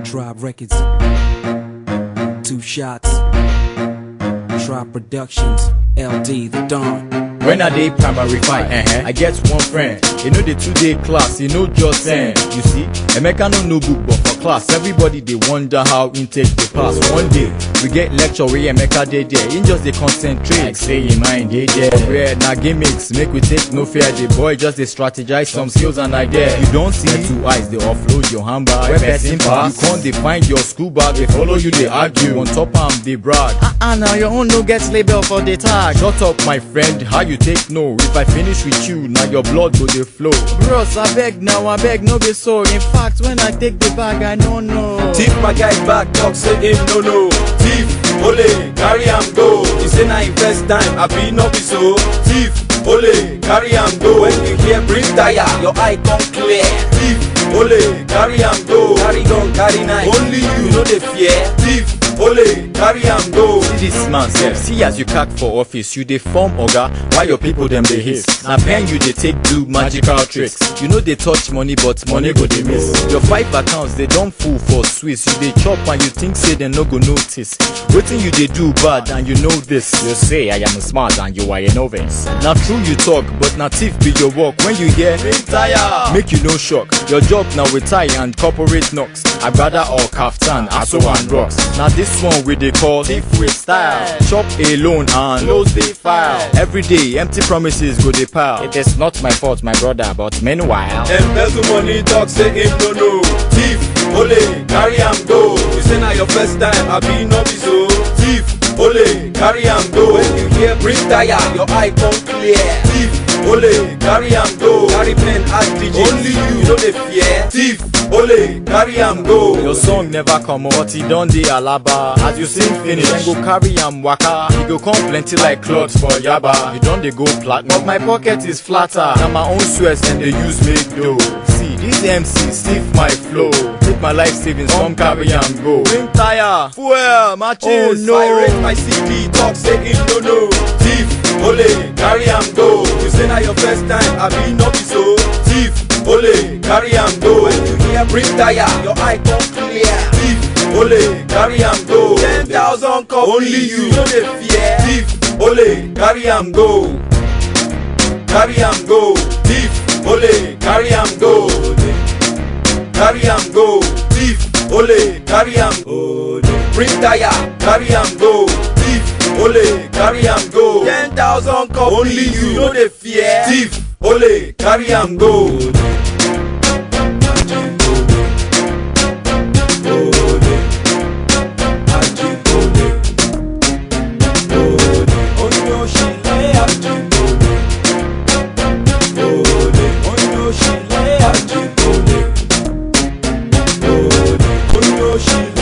Tribe Records, 2 Shots, Tribe Productions, LD, The Dawn. When I dey primary 5, I get one friend. You know the 2-day class, you know just send. You see, Emeka no book, but for class, everybody they wonder how intake they pass. One day, we get lecture where Emeka dey there. He just they concentrate, like say in mind dey there. Red na gimmicks, make we take no fear. The boy just they strategize some skills and ideas. You don't see the 2 eyes, they offload your handbag. When person pass, you can't they find your school bag. They follow you, they argue. On top am, they brag. Now your own no gets label for the tag. Shut up, my friend, how you take no? If I finish with you, now your blood go dey flow. Bros, I beg now, I beg no be so. In fact, when I take the bag, I don't know. Thief my guy back, talk say him no. Thief, ole, carry am go. He say na him first time, I be no be so. Thief, ole, carry am go. When you hear bring tire, your eye come clear. Thief, ole, carry am go. Carry gun, carry knife, only you know the fear. Thief, ole, carry am go. See this man sef, see as you cack for office, you dey form oga, while your people dem dey hiss. Na pen you dey take do magical tricks. You know dey touch money, but money go dey miss. Your 5 accounts they don full for Swiss. You dey chop and you think say dem no go notice. Wetin you dey do bad and you know this. You say I am smart and you are a novice. Na true you talk, but na thief be your work. When you hear tire, make you no shock. Your job na with tie and corporate knocks. Agbada or kaftan, aso and rocks. Na this one we dey call thief with style. Chop alone and close the file. Every day empty promises go dey pile. It is not my fault, my brother, but meanwhile Embezzle money, talk say him no. Thief, ole, carry am go. You say na your first time, I be no be so. Thief, ole, carry am go. When you hear bring tire, your eye come clear. Thief, ole, carry am go. Carry pen as DJ, only you know the fear. Thief, ole, carry am go. your song never come out, but he don dey alaba. As you sing finish, then go carry am waka. He go come plenty like cloth for yaba. You don dey go platinum, but my pocket is flatter. Na my own sweat and they use make dough. See, these MCs stiff my flow. Take my life savings, come carry am go. Bring tire, fuel, matches. Oh no, I rate my CD, talk say him no. Thief, ole, carry am go. You say na your first time, I be no be so. Thief, ole, carry am go. When you hear bring tire, your eye come clear. Thief, ole, carry am go. 10,000 copies, only you know the fear. Thief, ole, carry am go. Carry am go. Thief, ole, carry am go. Carry am go. Thief, ole, carry am go. Bring tire, carry am go. Thief, ole, carry am go. 10,000 copies, only you know the fear. Thief, ole, carry am go. She